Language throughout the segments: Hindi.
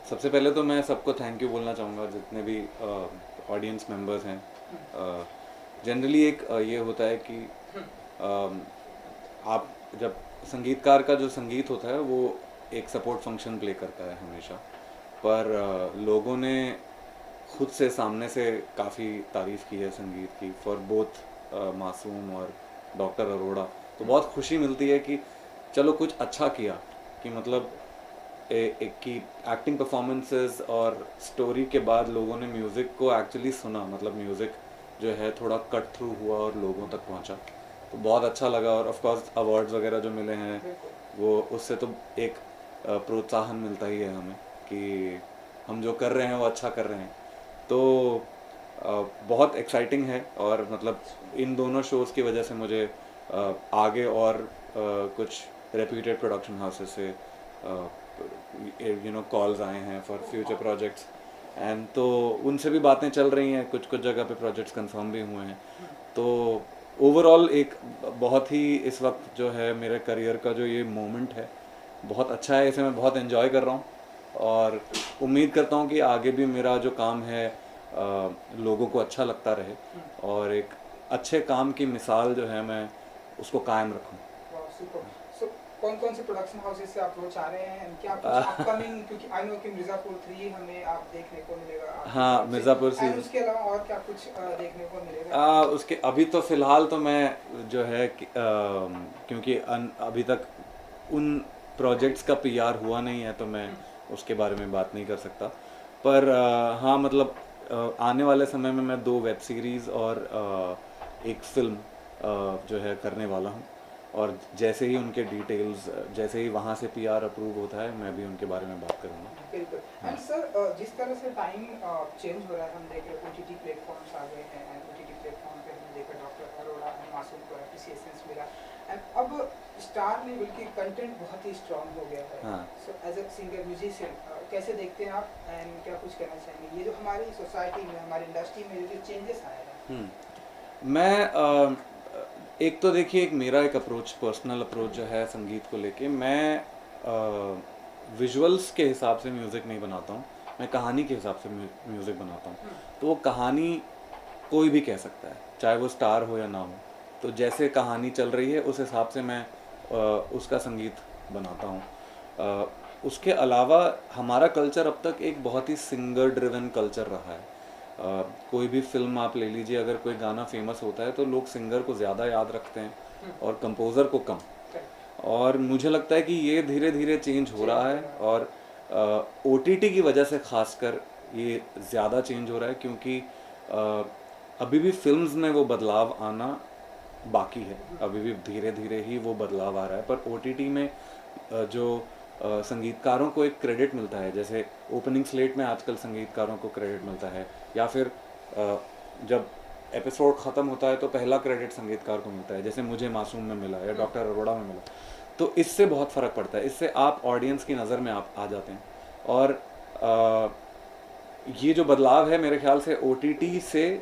सबसे पहले तो मैं सबको थैंक यू बोलना चाहूँगा, जितने भी ऑडियंस मेंबर्स हैं। जनरली एक ये होता है कि आप जब संगीतकार का जो संगीत होता है वो एक सपोर्ट फंक्शन प्ले करता है हमेशा, पर लोगों ने खुद से सामने से काफ़ी तारीफ़ की है संगीत की, फॉर बोथ मासूम और डॉक्टर अरोड़ा। तो बहुत खुशी मिलती है कि चलो कुछ अच्छा किया, कि मतलब एक की एक्टिंग परफॉर्मेंसेस और स्टोरी के बाद लोगों ने म्यूज़िक को एक्चुअली सुना, मतलब म्यूज़िक जो है थोड़ा कट थ्रू हुआ और लोगों तक पहुंचा, तो बहुत अच्छा लगा। और ऑफ कोर्स अवार्ड्स वगैरह जो मिले हैं वो, उससे तो एक प्रोत्साहन मिलता ही है हमें कि हम जो कर रहे हैं वो अच्छा कर रहे हैं। तो बहुत एक्साइटिंग है, और मतलब इन दोनों शोज़ की वजह से मुझे आगे और कुछ रेप्यूटेड प्रोडक्शन हाउसेस से कॉल्स आए हैं फॉर फ्यूचर प्रोजेक्ट्स, एंड तो उनसे भी बातें चल रही हैं, कुछ कुछ जगह पे प्रोजेक्ट्स कंफर्म भी हुए हैं। तो ओवरऑल एक बहुत ही इस वक्त जो है मेरे करियर का जो ये मोमेंट है बहुत अच्छा है, इसे मैं बहुत एंजॉय कर रहा हूँ, और उम्मीद करता हूँ कि आगे भी मेरा जो काम है लोगों को अच्छा लगता रहे, और एक अच्छे काम की मिसाल जो है मैं उसको कायम रखूँ। कौन कौन से प्रोडक्शन हाउसेस से अप्रोच आ रहे हैं, क्या कुछ अपकमिंग, क्योंकि आई नो कि मिर्ज़ापुर 3 हमें आप देखने को मिलेगा आपकी हाँ, तरफ से, मिर्ज़ापुर एंड सीज़न उसके अलावा और क्या कुछ देखने को मिलेगा? उसके अभी तो फ़िलहाल तो मैं जो है क्योंकि अभी तक उन प्रोजेक्ट्स का पीआर हुआ नहीं है, तो मैं उसके बारे में बात नहीं कर सकता। पर हाँ, मतलब आने वाले समय में मैं 2 वेब सीरीज़ और एक फ़िल्म जो है करने वाला हूँ, और जैसे ही उनके डिटेल्स, जैसे ही वहाँ से पीआर अप्रूव होता है, मैं भी उनके बारे में बात करूँगा। बिल्कुल। हाँ। एंड सर, जिस तरह से टाइम चेंज हो रहा है, हम देख रहे हैं ओटीटी प्लेटफॉर्म्स आ गए हैं, एंड ओटीटी प्लेटफॉर्म पे हमने देखा डॉक्टर अरोड़ा एंड मासूम को एप्रिसिएशंस मिला, एंड अब स्टार लेवल की कंटेंट बहुत ही स्ट्रांग हो गया है। हाँ। So as a singer musician कैसे देखते हैं आप, एंड क्या कुछ कहना चाहेंगे ये जो हमारी सोसाइटी में, हमारी इंडस्ट्री में जो चेंजेस आए हैं? मैं एक तो देखिए, एक मेरा एक अप्रोच, पर्सनल अप्रोच जो है संगीत को लेके, मैं विजुअल्स के हिसाब से म्यूज़िक नहीं बनाता हूँ, मैं कहानी के हिसाब से म्यूज़िक बनाता हूँ। तो वो कहानी कोई भी कह सकता है, चाहे वो स्टार हो या ना हो। तो जैसे कहानी चल रही है उस हिसाब से मैं उसका संगीत बनाता हूँ। उसके अलावा हमारा कल्चर अब तक एक बहुत ही सिंगर ड्रिवन कल्चर रहा है। कोई भी फिल्म आप ले लीजिए, अगर कोई गाना फेमस होता है तो लोग सिंगर को ज़्यादा याद रखते हैं और कंपोज़र को कम। और मुझे लगता है कि ये धीरे धीरे चेंज हो रहा है, और ओटीटी की वजह से खासकर ये ज़्यादा चेंज हो रहा है, क्योंकि अभी भी फिल्म्स में वो बदलाव आना बाकी है, अभी भी धीरे धीरे ही वो बदलाव आ रहा है। पर ओटीटी में जो संगीतकारों को एक क्रेडिट मिलता है, जैसे ओपनिंग स्लेट में आजकल संगीतकारों को क्रेडिट मिलता है, या फिर जब एपिसोड ख़त्म होता है तो पहला क्रेडिट संगीतकार को मिलता है, जैसे मुझे मासूम में मिला या डॉक्टर अरोड़ा में मिला। तो इससे बहुत फ़र्क पड़ता है, इससे आप ऑडियंस की नज़र में आप आ जाते हैं। और ये जो बदलाव है मेरे ख्याल से ओटीटी से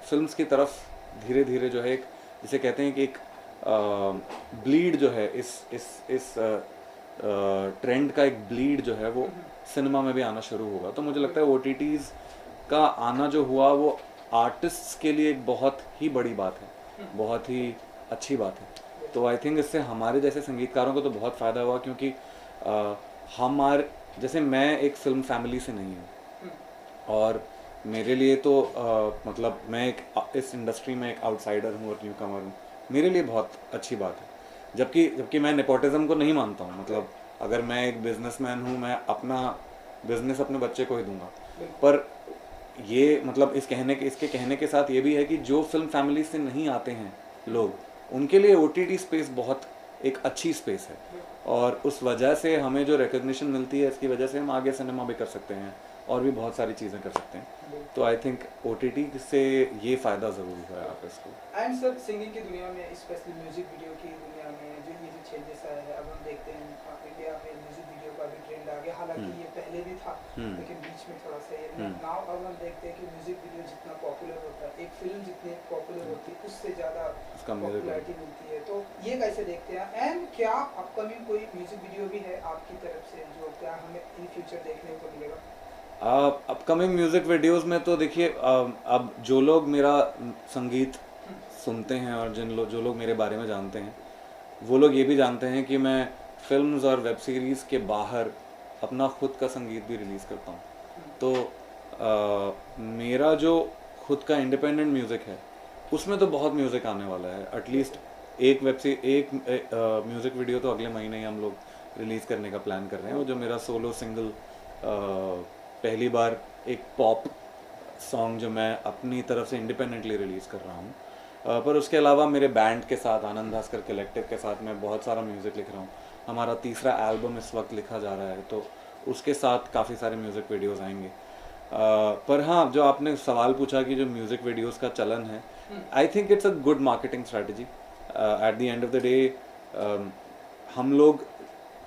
फिल्म्स की तरफ धीरे धीरे जो है, एक जिसे कहते हैं कि एक ब्लीड जो है, इस ट्रेंड का एक ब्लीड जो है वो सिनेमा में भी आना शुरू होगा। तो मुझे लगता है ओटीटीज़ का आना जो हुआ वो आर्टिस्ट्स के लिए एक बहुत ही बड़ी बात है, बहुत ही अच्छी बात है। तो आई थिंक इससे हमारे जैसे संगीतकारों को तो बहुत फ़ायदा हुआ, क्योंकि हमारे जैसे, मैं एक फिल्म फैमिली से नहीं हूँ, और मेरे लिए तो मतलब मैं एक इस इंडस्ट्री में एक आउटसाइडर हूँ और न्यू कमर हूँ, मेरे लिए बहुत अच्छी बात है। जबकि जबकि मैं नेपोटिज्म को नहीं मानता हूँ, मतलब अगर मैं एक बिजनेसमैन हूँ, मैं अपना बिजनेस अपने बच्चे को ही दूंगा। पर ये मतलब इसके कहने के साथ ये भी है कि जो फिल्म फैमिली से नहीं आते हैं लोग, उनके लिए ओटीटी स्पेस बहुत एक अच्छी स्पेस है, और उस वजह से हमें जो रिकग्निशन मिलती है, इसकी वजह से हम आगे सिनेमा भी कर सकते हैं और भी बहुत सारी चीज़ें कर सकते हैं। तो आई थिंक ओटीटी से ये फ़ायदा ज़रूर हुआ है आप इसको। एंड सर, सिंगिंग की दुनिया में, स्पेशली म्यूजिक वीडियो की दुनिया में जो ये जो चेंजेस आए हैं, अब हम देखते हैं इंडिया में म्यूजिक वीडियो का भी ट्रेंड आ गया, हालांकि ये पहले भी था, लेकिन बीच में थोड़ा सा ये नाउ अब हम देखते हैं कि म्यूजिक वीडियो जितना पॉपुलर होता है, एक फिल्म जितनी पॉपुलर होती है, उससे ज़्यादा पॉपुलैरिटी मिलती है। तो ये कैसे देखते हैं, एंड क्या अपकमिंग कोई म्यूजिक वीडियो भी है आपकी तरफ से जो क्या हमें इन फ्यूचर देखने को मिलेगा? अपकमिंग म्यूज़िक वीडियोस में तो देखिए, अब जो लोग मेरा संगीत सुनते हैं और जो लोग मेरे बारे में जानते हैं, वो लोग ये भी जानते हैं कि मैं फिल्म्स और वेब सीरीज़ के बाहर अपना खुद का संगीत भी रिलीज़ करता हूँ। तो मेरा जो खुद का इंडिपेंडेंट म्यूज़िक है, उसमें तो बहुत म्यूज़िक आने वाला है। एटलीस्ट एक म्यूज़िक वीडियो तो अगले महीने ही हम लोग रिलीज़ करने का प्लान कर रहे हैं। वो जो मेरा सोलो सिंगल, पहली बार एक पॉप सॉन्ग जो मैं अपनी तरफ से इंडिपेंडेंटली रिलीज़ कर रहा हूँ। पर उसके अलावा मेरे बैंड के साथ, आनंद भास्कर कलेक्टिव के साथ मैं बहुत सारा म्यूज़िक लिख रहा हूँ। हमारा तीसरा एल्बम इस वक्त लिखा जा रहा है, तो उसके साथ काफ़ी सारे म्यूज़िक वीडियोस आएंगे। पर हाँ, जो आपने सवाल पूछा कि जो म्यूज़िक वीडियोस का चलन है, I think it's a good marketing strategy. At the end of the day हम लोग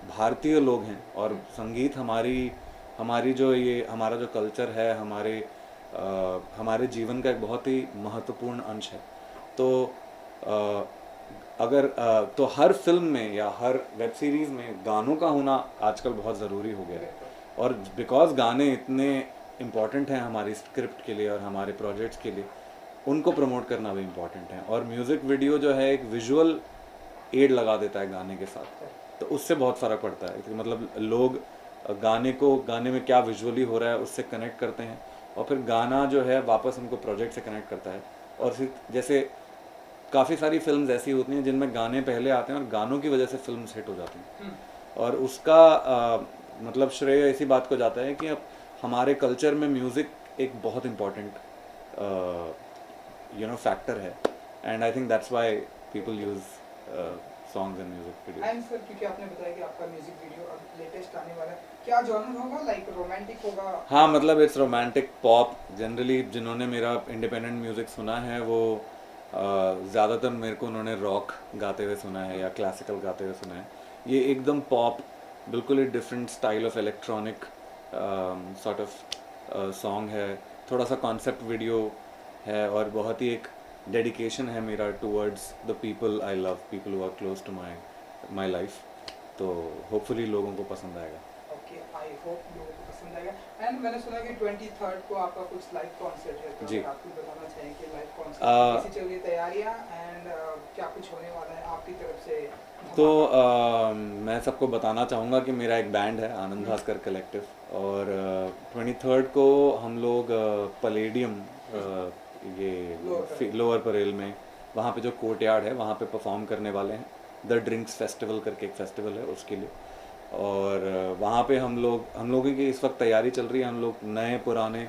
भारतीय लोग हैं और संगीत हमारी जो ये हमारा जो कल्चर है, हमारे जीवन का एक बहुत ही महत्वपूर्ण अंश है। तो तो हर फिल्म में या हर वेब सीरीज़ में गानों का होना आजकल बहुत ज़रूरी हो गया है। और बिकॉज गाने इतने इम्पॉर्टेंट हैं हमारी स्क्रिप्ट के लिए और हमारे प्रोजेक्ट्स के लिए, उनको प्रमोट करना भी इम्पॉर्टेंट है। और म्यूज़िक वीडियो जो है एक विजुअल एड लगा देता है गाने के साथ, तो उससे बहुत फ़र्क पड़ता है। मतलब लोग गाने में क्या विजुअली हो रहा है उससे कनेक्ट करते हैं, और फिर गाना जो है वापस उनको प्रोजेक्ट से कनेक्ट करता है। और फिर जैसे काफ़ी सारी फिल्म्स ऐसी होती हैं जिनमें गाने पहले आते हैं और गानों की वजह से फिल्म्स हिट हो जाती हैं। और उसका मतलब श्रेय इसी बात को जाता है कि अब हमारे कल्चर में म्यूज़िक एक बहुत इम्पॉर्टेंट फैक्टर है। And I think that's why people use songs and music video. And sir, क्योंकि आपने बताया कि आपका म्यूजिक वीडियो अब लेटेस्ट आने वाला है, क्या जॉनर होगा? लाइक रोमांटिक होगा? हाँ, मतलब इट्स रोमांटिक पॉप। जनरली जिन्होंने मेरा इंडिपेंडेंट म्यूज़िक सुना है वो ज़्यादातर मेरे को उन्होंने रॉक गाते हुए सुना है या क्लासिकल गाते हुए सुना है। ये एकदम पॉप, बिल्कुल ही different style of electronic sort of song है। थोड़ा सा कॉन्सेप्ट वीडियो है और बहुत ही एक डेडिकेशन है मेरा towards the people I love, people who are close to my life. तो होपफुली लोगों को पसंद आएगा। ओके, आई होप लोगों को पसंद आएगा। एंड मैंने सुना कि 23rd को आपका कुछ लाइव कॉन्सर्ट है, तो जी, आप कुछ बताना चाहें कि लाइव कॉन्सर्ट कैसी चल रही है तैयारियां, एंड क्या कुछ होने वाला है आपकी तरफ से? तो मैं सबको बताना चाहूँगा कि मेरा एक बैंड है आनंद भास्कर कलेक्टिव, और 23rd को हम लोग पलेडियम, ये लोअर परेल में, वहाँ पे जो कोर्टयार्ड है वहाँ पे परफॉर्म करने वाले हैं। द ड्रिंक्स फेस्टिवल करके एक फेस्टिवल है उसके लिए। और वहाँ पे हम लोगों की इस वक्त तैयारी चल रही है। हम लोग नए पुराने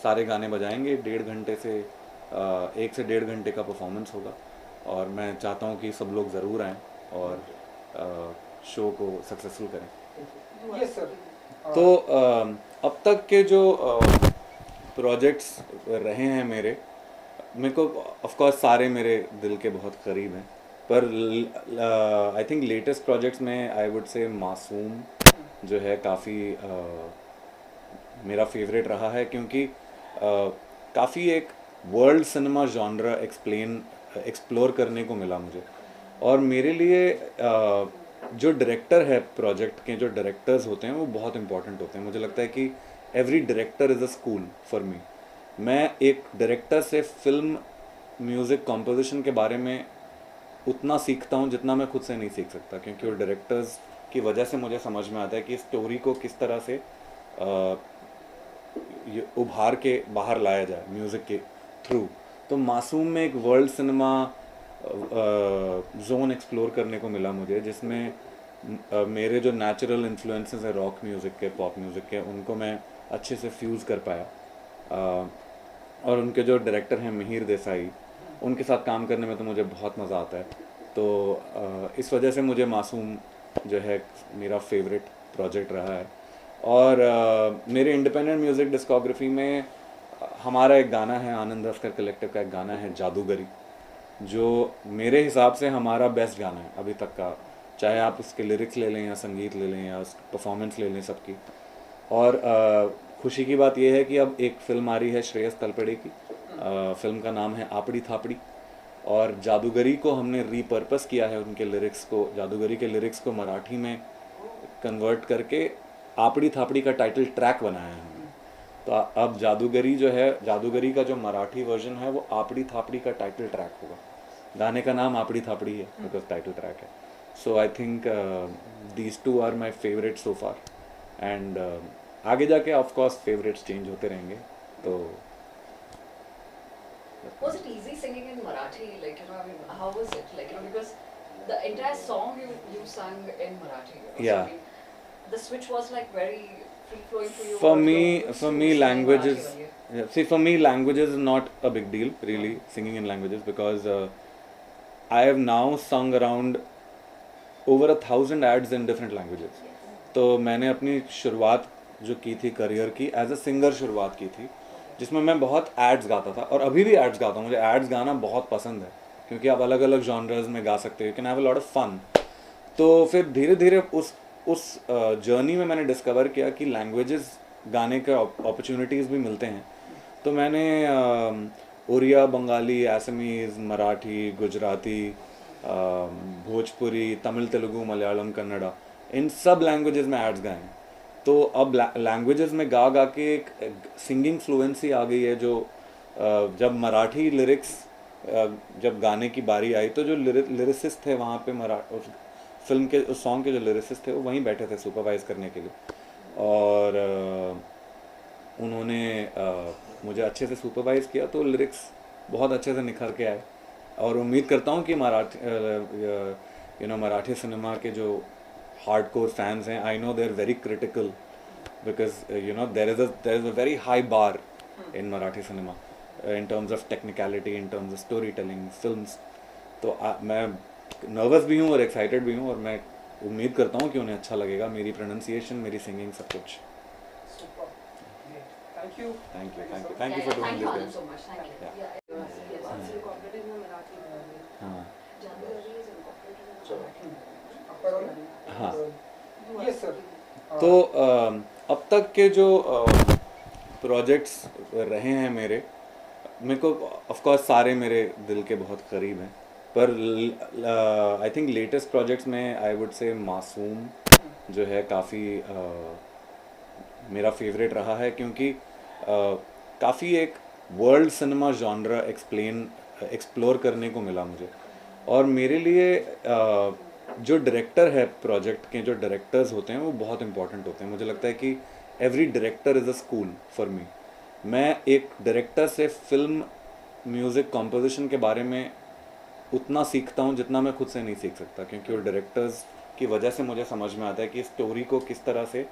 सारे गाने बजाएंगे। 1 से 1.5 घंटे का परफॉर्मेंस होगा, और मैं चाहता हूँ कि सब लोग ज़रूर आएँ और शो को सक्सेसफुल करें। Yes sir. तो अब तक के जो प्रोजेक्ट्स रहे हैं मेरे को ऑफ कोर्स सारे मेरे दिल के बहुत करीब हैं, पर आई थिंक लेटेस्ट प्रोजेक्ट्स में आई वुड से मासूम जो है काफ़ी मेरा फेवरेट रहा है, क्योंकि काफ़ी एक वर्ल्ड सिनेमा जॉनरा एक्सप्लोर करने को मिला मुझे। और मेरे लिए जो डायरेक्टर है, प्रोजेक्ट के जो डायरेक्टर्स होते हैं वो बहुत इंपॉर्टेंट होते हैं। मुझे लगता है कि every director is a school for me. मैं एक डायरेक्टर से फिल्म म्यूज़िक कॉम्पोजिशन के बारे में उतना सीखता हूँ जितना मैं खुद से नहीं सीख सकता, क्योंकि वो डायरेक्टर्स की वजह से मुझे समझ में आता है कि स्टोरी को किस तरह से उभार के बाहर लाया जाए म्यूज़िक के थ्रू। तो मासूम में एक वर्ल्ड सिनेमा जोन एक्सप्लोर करने को मिला मुझे, जिसमें मेरे जो नेचुरल इन्फ्लुएंसेस है रॉक म्यूज़िक के, पॉप म्यूज़िक के, उनको मैं अच्छे से फ्यूज़ कर पाया। और उनके जो डायरेक्टर हैं मिहिर देसाई, उनके साथ काम करने में तो मुझे बहुत मज़ा आता है। तो इस वजह से मुझे मासूम जो है मेरा फेवरेट प्रोजेक्ट रहा है। और मेरे इंडिपेंडेंट म्यूज़िक डिस्कोग्राफी में हमारा एक गाना है, आनंद भास्कर कलेक्टिव का एक गाना है जादूगरी, जो मेरे हिसाब से हमारा बेस्ट गाना है अभी तक का। चाहे आप उसके लिरिक्स ले लें या संगीत ले लें या परफॉर्मेंस ले लें सबकी। और खुशी की बात यह है कि अब एक फ़िल्म आ रही है श्रेयस तलपड़े की। फ़िल्म का नाम है आपड़ी थापड़ी, और जादूगरी को हमने रीपर्पस किया है। उनके लिरिक्स को, जादूगरी के लिरिक्स को मराठी में कन्वर्ट करके आपड़ी थापड़ी का टाइटल ट्रैक बनाया है हमने। तो अब जादूगरी जो है, जादूगरी का जो मराठी वर्जन है वो आपड़ी थापड़ी का टाइटल ट्रैक होगा। गाने का नाम आपड़ी थापड़ी है बिकॉज टाइटल ट्रैक है। So I think these two are my favourite so far, and आगे जाके ऑफ कोर्स फेवरेट्स चेंज होते रहेंगे। तो Was it easy singing in Marathi? Like, you know, I mean, how was it? Like, you know, because the entire song you sang in Marathi. You know, Yeah. So, I mean, the switch was like very free flowing for you. for or me you're used for to me singing languages Marathi earlier? yeah, see, for me languages is not a big deal really, singing in languages, because I have now sung around over 1,000 ads in different languages. तो मैंने अपनी शुरुआत जो की थी करियर की एज अ सिंगर शुरुआत की थी, जिसमें मैं बहुत एड्स गाता था और अभी भी एड्स गाता हूँ। मुझे एड्स गाना बहुत पसंद है क्योंकि आप अलग अलग जॉनर्स में गा सकते हो, you can have a lot of fun. तो फिर धीरे धीरे उस जर्नी में मैंने डिस्कवर किया कि लैंग्वेजेस गाने के अपॉर्चुनिटीज़ भी मिलते हैं। तो मैंने उड़िया, बंगाली, असमीज़, मराठी, गुजराती, भोजपुरी, तमिल, तेलुगु, मलयालम, कन्नड़ा, इन सब लैंग्वेजेस में एड्स गाए हैं। तो अब लैंग्वेजेस में गा गा के एक सिंगिंग फ्लुएंसी आ गई है, जो जब मराठी लिरिक्स जब गाने की बारी आई तो जो लिरिसिस्ट थे वहाँ पे उस फिल्म के उस सॉन्ग के जो लिरिसिस्ट थे वो वहीं बैठे थे सुपरवाइज करने के लिए, और उन्होंने मुझे अच्छे से सुपरवाइज किया तो लिरिक्स बहुत अच्छे से निखर के आए। और उम्मीद करता हूँ कि मराठी सिनेमा के जो हार्डकोर फैंस हैं, I know they are very critical because there is a very high bar in Marathi cinema in terms of technicality, in terms of storytelling, films. तो मैं नर्वस भी हूँ और एक्साइटेड भी हूँ, और मैं उम्मीद करता हूँ कि उन्हें अच्छा लगेगा, मेरी प्रोनाउंसिएशन, मेरी सिंगिंग, सब कुछ। Super. Great. Thank you. Thank you Yeah, for thank you doing this, Anand guys. so much. Thank you. Yeah. Yes. Once you completed your Marathi movie, हाँ January is incorporated in Marathi. Upper one? हाँ। Yes, sir. तो अब तक के जो प्रोजेक्ट्स रहे हैं मेरे को ऑफ कोर्स सारे मेरे दिल के बहुत करीब हैं, पर आई थिंक लेटेस्ट प्रोजेक्ट्स में आई वुड से मासूम जो है काफ़ी मेरा फेवरेट रहा है, क्योंकि काफ़ी एक वर्ल्ड सिनेमा जॉनरा एक्सप्लोर करने को मिला मुझे। और मेरे लिए जो डायरेक्टर है, प्रोजेक्ट के जो डायरेक्टर्स होते हैं वो बहुत इंपॉर्टेंट होते हैं। मुझे लगता है कि every director is a school for me. मैं एक डायरेक्टर से फिल्म म्यूज़िक कॉम्पोजिशन के बारे में उतना सीखता हूँ जितना मैं खुद से नहीं सीख सकता, क्योंकि वो डायरेक्टर्स की वजह से मुझे समझ में आता है कि स्टोरी को किस तरह से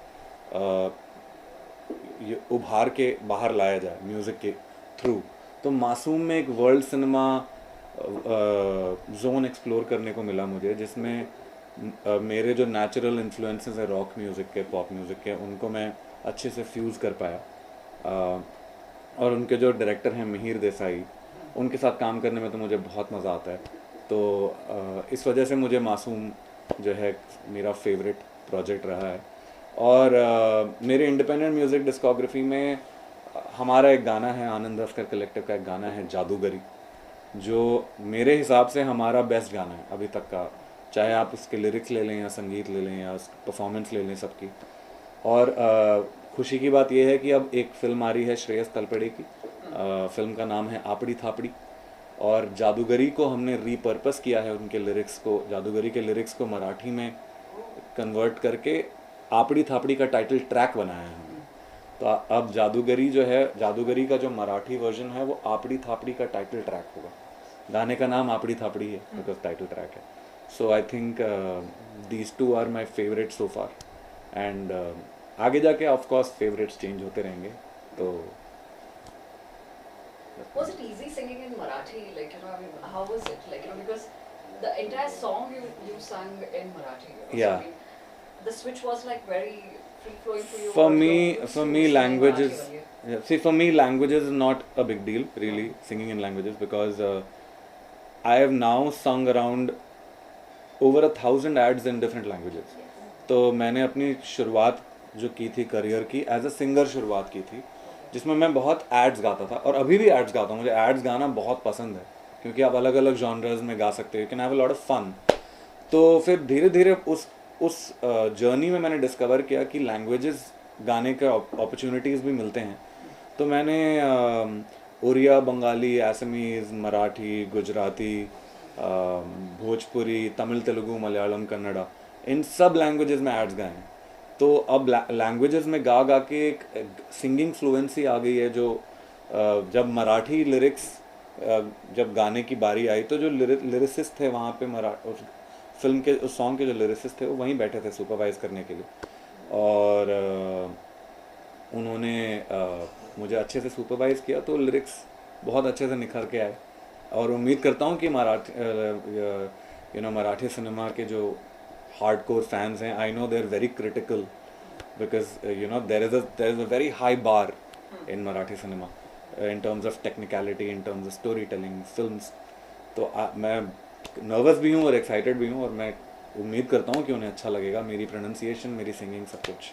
उभार के बाहर लाया जाए म्यूज़िक के थ्रू। तो मासूम में एक वर्ल्ड सिनेमा जोन एक्सप्लोर करने को मिला मुझे, जिसमें मेरे जो नेचुरल इन्फ्लुएंसेस है रॉक म्यूज़िक के, पॉप म्यूज़िक के, उनको मैं अच्छे से फ्यूज़ कर पाया। और उनके जो डायरेक्टर हैं मिहिर देसाई, उनके साथ काम करने में तो मुझे बहुत मज़ा आता है। तो इस वजह से मुझे मासूम जो है मेरा फेवरेट प्रोजेक्ट रहा है। और मेरे इंडिपेंडेंट म्यूज़िक डिस्कोग्राफी में हमारा एक गाना है, आनंद हस्कर कलेक्टिव का एक गाना है जादूगरी, जो मेरे हिसाब से हमारा बेस्ट गाना है अभी तक का, चाहे आप उसके लिरिक्स ले लें या संगीत ले लें या परफॉर्मेंस ले लें सबकी। और खुशी की बात यह है कि अब एक फ़िल्म आ रही है श्रेयस तलपड़े की, फ़िल्म का नाम है आपड़ी थापड़ी, और जादूगरी को हमने रीपर्पस किया है, उनके लिरिक्स को, जादूगरी के लिरिक्स को मराठी में कन्वर्ट करके आपड़ी थापड़ी का टाइटल ट्रैक बनाया है हमने। तो अब जादूगरी जो है, जादूगरी का जो मराठी वर्जन है वो आपड़ी थापड़ी का टाइटल ट्रैक होगा। गाने का नाम आपड़ी थापड़ी है बिकॉज टाइटल ट्रैक है। So I think these two are my favourite so far, and आगे जाके ऑफ कोर्स फेवरेट्स चेंज होते रहेंगे। तो Was it easy singing in Marathi? Like, you know, I mean, how was it? Like, you know, because the entire song you sang in Marathi. You know, Yeah. So, I mean, the switch was like very free flowing for you. For or me, you're used for to me, singing languages. Marathi earlier? Yeah, see, for me, languages is not a big deal, really, singing in languages, because I have now sung around over 1,000 ads in different languages. तो मैंने अपनी शुरुआत जो की थी करियर की एज अ सिंगर शुरुआत की थी, जिसमें मैं बहुत एड्स गाता था और अभी भी एड्स गाता हूँ। मुझे एड्स गाना बहुत पसंद है क्योंकि आप अलग अलग जॉनर्स में गा सकते हो, you can have a lot of fun. तो फिर धीरे धीरे उस जर्नी में मैंने डिस्कवर किया कि लैंग्वेजेस गाने के अपॉर्चुनिटीज़ भी मिलते हैं। तो मैंने उड़िया, बंगाली, असमीज़, मराठी, गुजराती, भोजपुरी, तमिल, तेलुगु, मलयालम, कन्नड़ा, इन सब लैंग्वेजेस में एड्स गाए हैं। तो अब लैंग्वेजेस में गा गा के एक सिंगिंग फ्लुएंसी आ गई है, जो जब मराठी लिरिक्स जब गाने की बारी आई तो जो लिरिसिस्ट थे वहाँ पे उस फिल्म के उस सॉन्ग के जो लिरिसिस्ट थे वो वहीं बैठे थे सुपरवाइज करने के लिए, और उन्होंने मुझे अच्छे से सुपरवाइज किया, तो लिरिक्स बहुत अच्छे से निखर के आए। और उम्मीद करता हूँ कि मराठी सिनेमा के जो हार्डकोर फैंस हैं, I know they are very critical because there is a very high bar in Marathi cinema in terms of technicality, in terms of storytelling, films. तो मैं नर्वस भी हूँ और एक्साइटेड भी हूँ, और मैं उम्मीद करता हूँ कि उन्हें अच्छा लगेगा, मेरी प्रोनाउंसिएशन, मेरी सिंगिंग, सब कुछ।